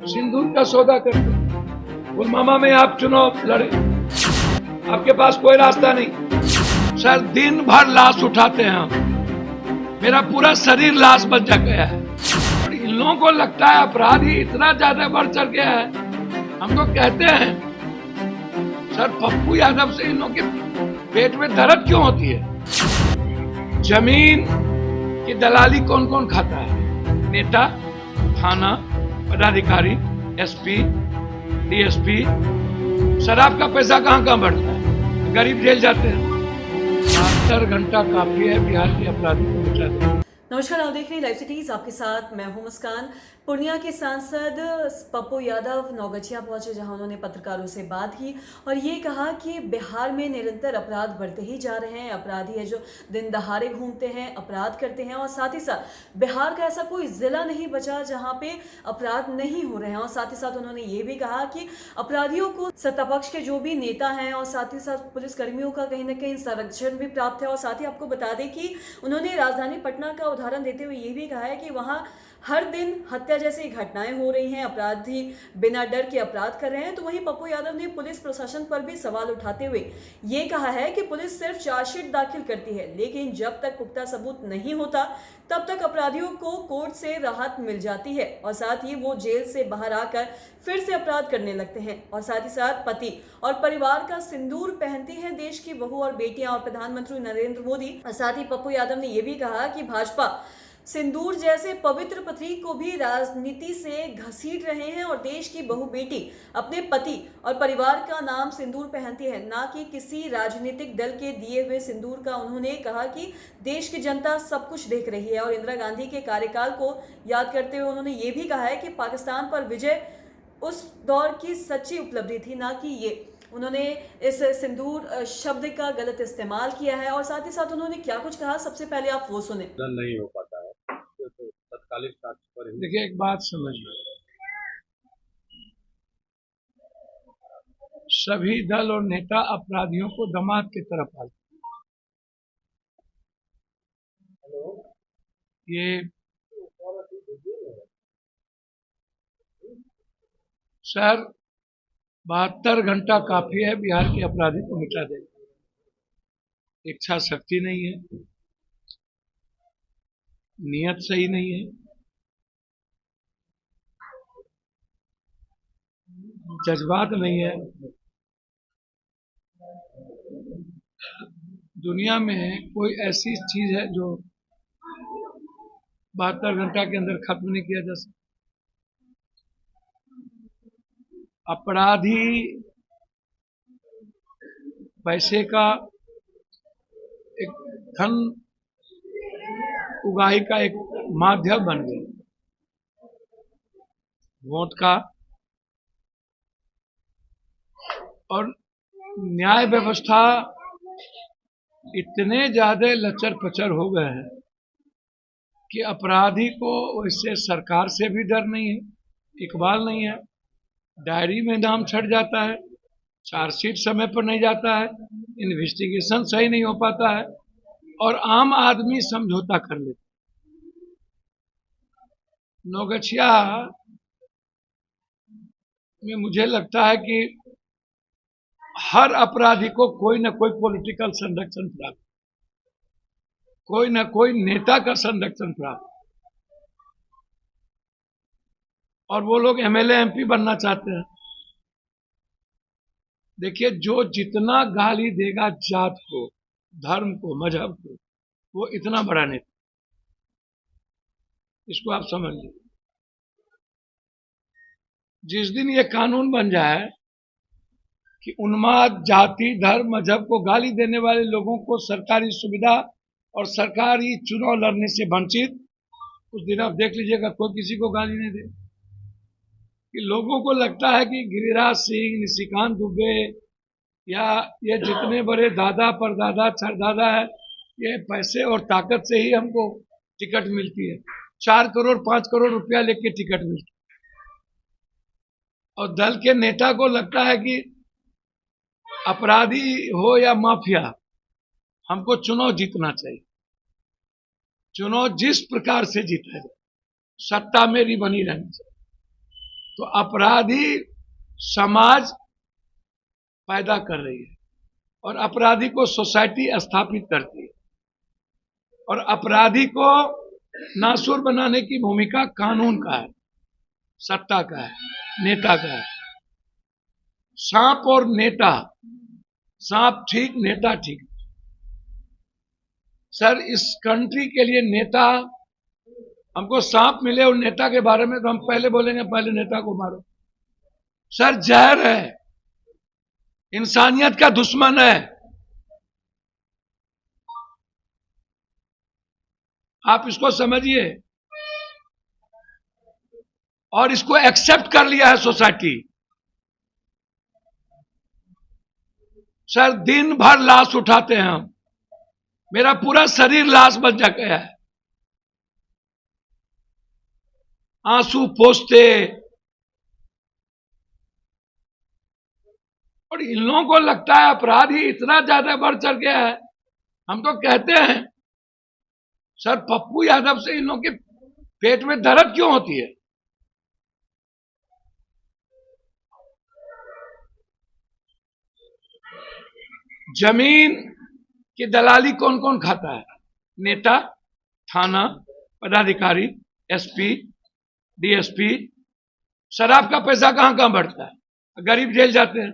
सिंदूर का सौदा करते हैं। पुलवामा में आप चुनाव लड़े, आपके पास कोई रास्ता नहीं। सर दिन भर लाश उठाते हैं हम, मेरा पूरा शरीर लाश बन जा गया है। और इन लोगों को लगता है अपराधी इतना ज्यादा बढ़ चढ़ गया है। हम तो कहते हैं सर पप्पू यादव से इन लोगों के पेट में दर्द क्यों होती है? जमीन की दलाली कौन कौन खाता है? नेता, थाना पदाधिकारी, एसपी, डीएसपी। शराब का पैसा कहां कहां बढ़ता है? गरीब जेल जाते हैं। 72 घंटा काफी है बिहार के अपराधी को मिटा देने। नमस्कार, आप देख रहे हैं लाइव सिटीज। आपके साथ मैं हूं मुस्कान। पूर्णिया के सांसद पप्पू यादव नौगछिया पहुंचे, जहां उन्होंने पत्रकारों से बात की और ये कहा कि बिहार में निरंतर अपराध बढ़ते ही जा रहे हैं। अपराधी है जो दिन दहाड़े घूमते हैं, अपराध करते हैं और साथ ही साथ बिहार का ऐसा कोई जिला नहीं बचा जहां पे अपराध नहीं हो रहे हैं। और साथ ही साथ उन्होंने ये भी कहा कि अपराधियों को सत्तापक्ष के जो भी नेता हैं और साथ ही साथ पुलिसकर्मियों का कहीं ना कहीं संरक्षण भी प्राप्त है। और साथ ही आपको बता दें कि उन्होंने राजधानी पटना का उदाहरण देते हुए ये भी कहा है कि वहां हर दिन हत्या जैसी घटनाएं हो रही हैं, अपराधी बिना डर के अपराध कर रहे हैं। तो वहीं पप्पू यादव ने पुलिस प्रशासन पर भी सवाल उठाते हुए ये कहा है कि पुलिस सिर्फ चार्जशीट दाखिल करती है, लेकिन जब तक पुख्ता सबूत नहीं होता तब तक अपराधियों को कोर्ट से राहत मिल जाती है और साथ ही वो जेल से बाहर आकर फिर से अपराध करने लगते हैं। और साथ ही साथ पति और परिवार का सिंदूर पहनती हैं देश की बहू और बेटियां और प्रधानमंत्री नरेंद्र मोदी। और साथ ही पप्पू यादव ने यह भी कहा कि भाजपा सिंदूर जैसे पवित्र प्रतीक को भी राजनीति से घसीट रहे हैं और देश की बहु बेटी अपने पति और परिवार का नाम सिंदूर पहनती है, ना कि किसी राजनीतिक दल के दिए हुए सिंदूर का। उन्होंने कहा कि देश की जनता सब कुछ देख रही है और इंदिरा गांधी के कार्यकाल को याद करते हुए उन्होंने ये भी कहा है कि पाकिस्तान पर विजय उस दौर की सच्ची उपलब्धि थी, ना कि ये। उन्होंने इस सिंदूर शब्द का गलत इस्तेमाल किया है और साथ ही साथ उन्होंने क्या कुछ कहा, सबसे पहले आप वो सुने। नहीं हो पाता है तो तत्कालिक साक्ष्य पर ही। देखिए एक बात समझिए, सभी दल और नेता अपराधियों को दामाद की तरफ आते ये सर 72 घंटा काफी है बिहार के अपराधी को मिटा देने। इच्छा शक्ति नहीं है, नियत सही नहीं है, जज्बात नहीं है। दुनिया में कोई ऐसी चीज है जो 72 घंटा के अंदर खत्म नहीं किया जा सकता। अपराधी पैसे का एक धन उगाही का एक माध्यम बन गए, वोट का। और न्याय व्यवस्था इतने ज्यादा लचर पचर हो गए हैं कि अपराधी को वैसे सरकार से भी डर नहीं है, इकबाल नहीं है। डायरी में नाम छट जाता है, चार्जशीट समय पर नहीं जाता है, इन्वेस्टिगेशन सही नहीं हो पाता है और आम आदमी समझौता कर लेता है। नौगछिया में मुझे लगता है कि हर अपराधी को कोई ना कोई पॉलिटिकल संरक्षण प्राप्त, कोई ना कोई नेता का संरक्षण प्राप्त, और वो लोग एमएलए एमपी बनना चाहते हैं। देखिए जो जितना गाली देगा जात को, धर्म को, मजहब को, वो इतना बड़ा नेता। इसको आप समझ लीजिए। जिस दिन ये कानून बन जाए कि उन्माद जाति धर्म मजहब को गाली देने वाले लोगों को सरकारी सुविधा और सरकारी चुनाव लड़ने से वंचित, उस दिन आप देख लीजिएगा कोई किसी को गाली नहीं दे। कि लोगों को लगता है कि गिरिराज सिंह, निशिकांत दुबे या ये जितने बड़े दादा परदादा छरदादा है, ये पैसे और ताकत से ही हमको टिकट मिलती है। 4 करोड़ 5 करोड़ रुपया लेके टिकट मिलती है। और दल के नेता को लगता है कि अपराधी हो या माफिया, हमको चुनाव जीतना चाहिए। चुनाव जिस प्रकार से जीता जाए, सत्ता मेरी बनी रहनी चाहिए। तो अपराधी समाज पैदा कर रही है और अपराधी को सोसाइटी स्थापित करती है और अपराधी को नासूर बनाने की भूमिका कानून का है, सत्ता का है, नेता का है। सांप और नेता, सांप ठीक नेता ठीक। सर इस कंट्री के लिए नेता, हमको सांप मिले और नेता के बारे में तो हम पहले बोलेंगे पहले नेता को मारो। सर जहर है, इंसानियत का दुश्मन है। आप इसको समझिए और इसको एक्सेप्ट कर लिया है सोसाइटी। सर दिन भर लाश उठाते हैं हम, मेरा पूरा शरीर लाश बन जा गया है। आंसू पोंछते और इन लोगों को लगता है अपराध ही इतना ज्यादा बढ़ चढ़ गया है। हम तो कहते हैं सर पप्पू यादव से इन लोगों के पेट में दर्द क्यों होती है? जमीन की दलाली कौन कौन खाता है? नेता, थाना पदाधिकारी, एसपी, डीएसपी। शराब का पैसा कहां कहां बढ़ता है? गरीब जेल जाते हैं।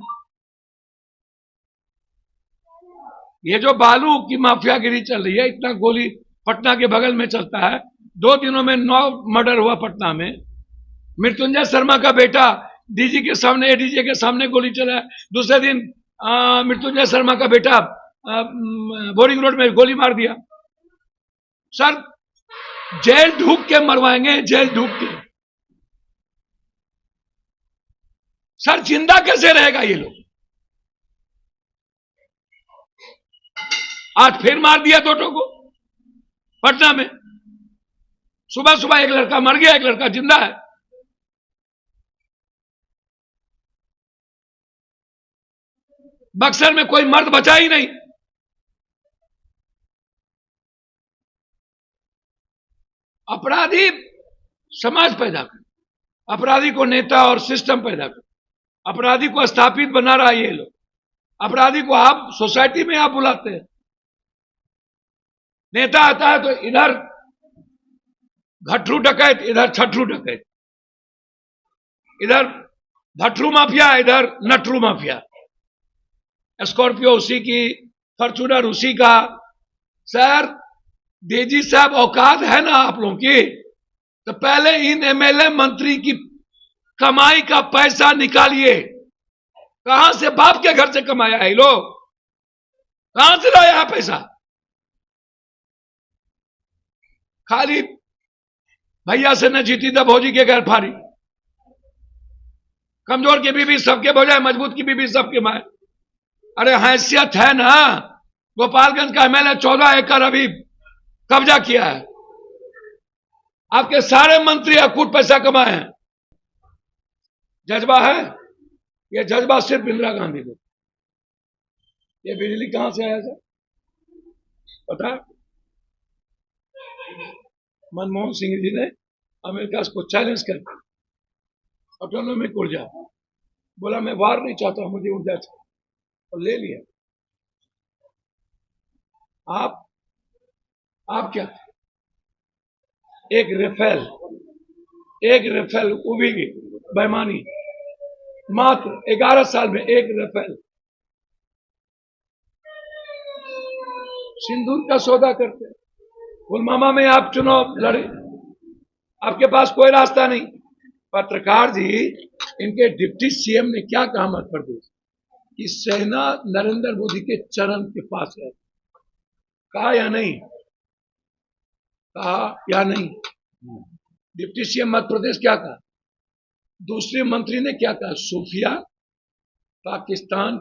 ये जो बालू की माफियागिरी चल रही है, इतना गोली पटना के बगल में चलता है। 2 दिनों में 9 मर्डर हुआ पटना में। मृत्युंजय शर्मा का बेटा डीजी के सामने, एडीजी के सामने गोली चला। दूसरे दिन मृत्युंजय शर्मा का बेटा बोरिंग रोड में गोली मार दिया। सर जेल ढूक के मरवाएंगे, जेल ढूक के। सर जिंदा कैसे रहेगा ये लोग? आज फिर मार दिया 2 को पटना में। सुबह सुबह एक लड़का मर गया, एक लड़का जिंदा है। बक्सर में कोई मर्द बचा ही नहीं। अपराधी समाज पैदा कर, अपराधी को नेता और सिस्टम पैदा कर, अपराधी को स्थापित बना रहा है ये लोग। अपराधी को आप सोसाइटी में आप बुलाते हैं। नेता आता है तो इधर घटरू डकैत, इधर छठरू डकैत, इधर भटरू माफिया, इधर नटरू माफिया। स्कॉर्पियो उसी की, फॉर्च्यूनर उसी का। सर डीजी साहब औकात है ना आप लोगों की, तो पहले इन एमएलए मंत्री की कमाई का पैसा निकालिए। कहां से? बाप के घर से कमाया है लोग। कहां से लाया है पैसा? खाली भैया से न जीती तो भौजी के घर फाड़ी। कमजोर की बीबी सबके बजाय मजबूत की बीबी सबके माए। अरे हैसियत है ना। गोपालगंज का एमएलए 14 एकड़ अभी कब्जा किया है। आपके सारे मंत्री अकूट पैसा कमाए हैं। जज्बा है? ये जज्बा सिर्फ इंदिरा गांधी को। ये बिजली कहां से आया सर पता है? मनमोहन सिंह जी ने अमेरिका को चैलेंज कर ऑटोनॉमिक ऊर्जा बोला, मैं वार नहीं चाहता, मुझे ऊर्जा चाहिए, और ले लिया। आप क्या? एक रेफेल वो भी बेईमानी। मात्र 11 साल में एक रेफेल। सिंदूर का सौदा करते। पुलवामा में आप चुनाव लड़े, आपके पास कोई रास्ता नहीं। पत्रकार जी, इनके डिप्टी सीएम ने क्या कहा मध्य प्रदेश कि सेना नरेंद्र मोदी के चरण के पास है। कहा या नहीं? कहा या नहीं? डिप्टी सीएम मध्य प्रदेश क्या कहा? दूसरे मंत्री ने क्या कहा? सूफिया पाकिस्तान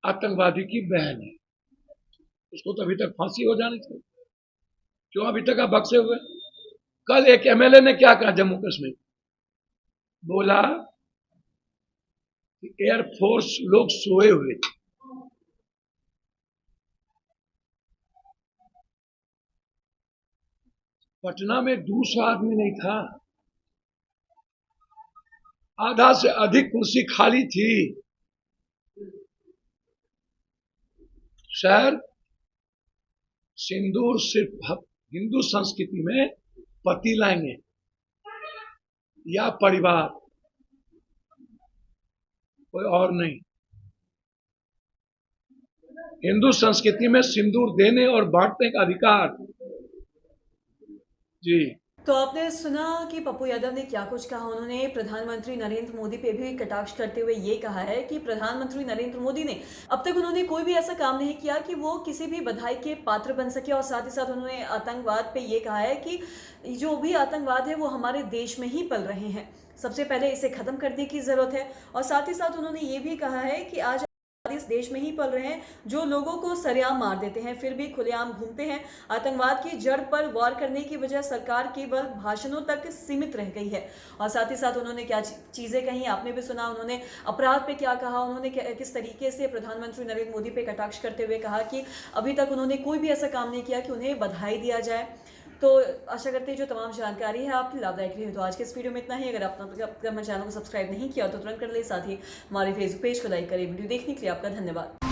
आतंकवादी की बहन है, उसको तो अभी तक फांसी हो जानी चाहिए। क्यों अभी तक आप बक्से हुए? कल एक एमएलए ने क्या कहा जम्मू कश्मीर? बोला कि एयरफोर्स लोग सोए हुए थे। पटना में 200 आदमी नहीं था, आधा से अधिक कुर्सी खाली थी। सर, सिंदूर सिर्फ हिंदू संस्कृति में पति लाएंगे या परिवार, कोई और नहीं। हिंदू संस्कृति में सिंदूर देने और बांटने का अधिकार। जी, तो आपने सुना कि पप्पू यादव ने क्या कुछ कहा। उन्होंने प्रधानमंत्री नरेंद्र मोदी पे भी कटाक्ष करते हुए ये कहा है कि प्रधानमंत्री नरेंद्र मोदी ने अब तक उन्होंने कोई भी ऐसा काम नहीं किया कि वो किसी भी बधाई के पात्र बन सके। और साथ ही साथ उन्होंने आतंकवाद पे ये कहा है कि जो भी आतंकवाद है वो हमारे देश में ही पल रहे हैं, सबसे पहले इसे खत्म करने की जरूरत है। और साथ ही साथ उन्होंने ये भी कहा है कि आज इस देश में ही पल रहे हैं जो लोगों को सरेआम मार देते हैं फिर भी खुलेआम घूमते हैं। आतंकवाद की जड़ पर वार करने की वजह सरकार केवल भाषणों तक सीमित रह गई है। और साथ ही साथ उन्होंने क्या चीजें कही आपने भी सुना। उन्होंने अपराध पे क्या कहा, उन्होंने किस तरीके से प्रधानमंत्री नरेंद्र मोदी पे कटाक्ष करते हुए कहा कि अभी तक उन्होंने कोई भी ऐसा काम नहीं किया कि उन्हें बधाई दिया जाए। तो आशा करते हैं जो तमाम जानकारी है आपकी लाभदायक रही। तो आज के इस वीडियो में इतना ही। अगर आपने हमारे चैनल को सब्सक्राइब नहीं किया तो तुरंत कर ले, साथ ही हमारे फेसबुक पेज को लाइक करें। वीडियो देखने के लिए आपका धन्यवाद।